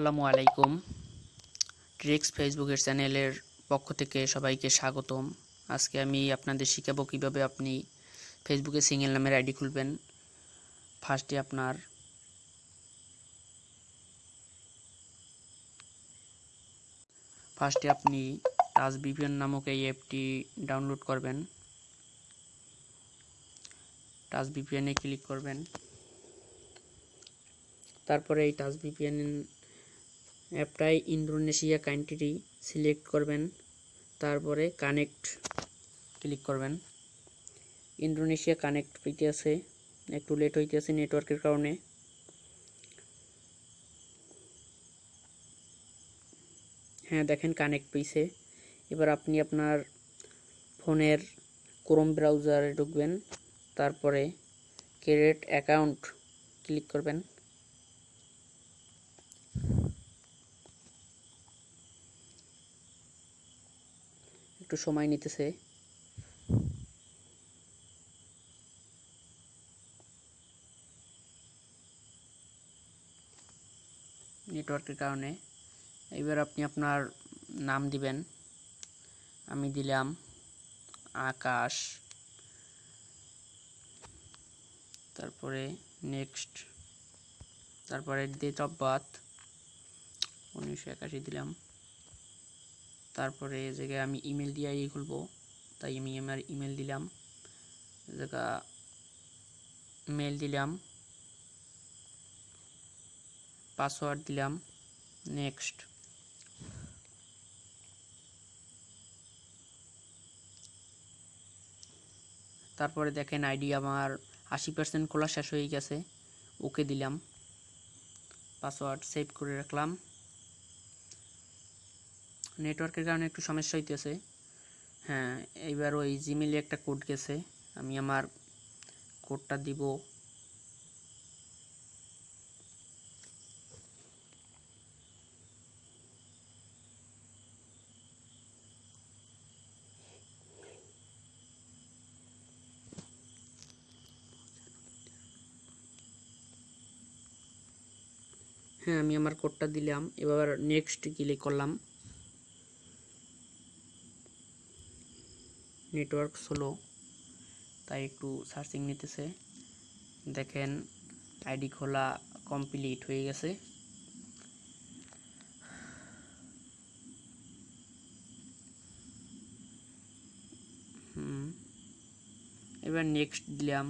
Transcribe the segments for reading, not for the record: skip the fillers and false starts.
আসসালামু আলাইকুম। ট্রিক্স ফেসবুকের চ্যানেলের পক্ষ থেকে সবাইকে স্বাগতম। আজকে আমি আপনাদের শিখাবো কিভাবে আপনি ফেসবুকে সিঙ্গেল নামের আইডি খুলবেন। ফার্স্টে আপনি টাচ ভিপিএন নামক এই অ্যাপটি ডাউনলোড করবেন। টাচ ভিপিএনে ক্লিক করবেন। তারপরে এই টাচ ভিপিএন অ্যাপটাই ইন্দোনেশিয়া কান্ট্রি সিলেক্ট করবেন। তারপরে কানেক্ট ক্লিক করবেন। ইন্দোনেশিয়া কানেক্ট পেতে আছে, একটু লেট হইতেছে নেটওয়ার্কের কারণে। হ্যাঁ, দেখেন কানেক্ট পেয়েছে। এবার আপনি আপনার ফোনের ক্রোম ব্রাউজারে ঢুকবেন, তারপরে ক্রিয়েট অ্যাকাউন্ট ক্লিক করবেন। একটু সময় নিতেছে। নেটওয়ার্কের কারণে। এবার আপনি আপনার নাম দিবেন। আমি দিলাম আকাশ, তারপরে নেক্সট, তারপরে ডেট অফ বার্থ 1981 দিলাম। তারপরে এই জায়গায় আমি ইমেল দিয়ে আইডি খুলবো, তাই আমি আমার ইমেল দিলাম। জায়গা মেল দিলাম, পাসওয়ার্ড দিলাম, নেক্সট। তারপরে দেখেন আইডি আমার 80% খোলা শেষ হয়ে গেছে। ওকে দিলাম, পাসওয়ার্ড সেভ করে রাখলাম। নেটওয়ার্কের কারণে একটু সমস্যা হইতেছে। হ্যাঁ, এইবার ওই জিমেইলে একটা কোড গেছে, আমি আমার কোডটা দিব। হ্যাঁ, আমি আমার কোডটা দিলাম। এবার নেক্সট ক্লিক করলাম। নেটওয়ার্ক স্লো, তাই একটু সার্চিং নিতেছে। দেখেন আইডি খোলা কমপ্লিট হয়ে গেছে। এবার নেক্সট দিলাম।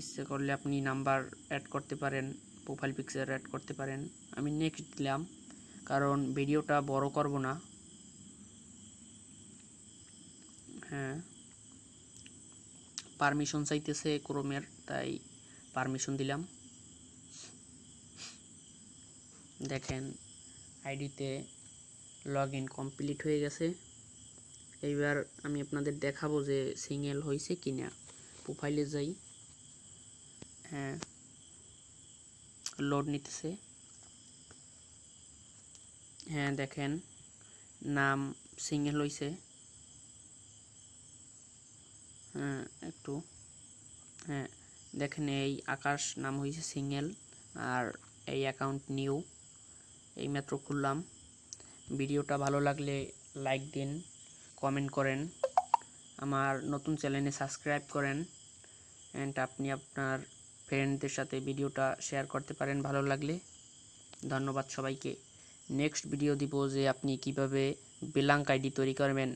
ইচ্ছে করলে আপনি নাম্বার অ্যাড করতে পারেন, প্রোফাইল পিকচার অ্যাড করতে পারেন। আমি নেক্সট দিলাম, কারণ ভিডিওটা বড় করব না। হ্যাঁ, পারমিশন চাইতেছে ক্রোমের, তাই পারমিশন দিলাম। দেখেন আইডিতে লগ ইন কমপ্লিট হয়ে গেছে। এইবার আমি আপনাদের দেখাবো যে সিঙ্গেল হয়েছে কিনা। প্রোফাইলে যাই। হ্যাঁ, লোড নিতেছে। হ্যাঁ, দেখেন নাম সিঙ্গেল হয়েছে। হ্যাঁ, একটু। হ্যাঁ, দেখেন এই আকাশ নাম হয়েছে সিঙ্গেল, আর এই অ্যাকাউন্ট নিউ, এইমাত্র খুললাম। ভিডিওটা ভালো লাগলে লাইক দিন, কমেন্ট করেন, আমার নতুন চ্যানেলে সাবস্ক্রাইব করেন, অ্যান্ড আপনি আপনার ফ্রেন্ডদের সাথে ভিডিওটা শেয়ার করতে পারেন ভালো লাগলে। ধন্যবাদ সবাইকে। নেক্সট ভিডিও দিব যে আপনি কিভাবে ব্ল্যাঙ্ক আইডি তৈরি করবেন।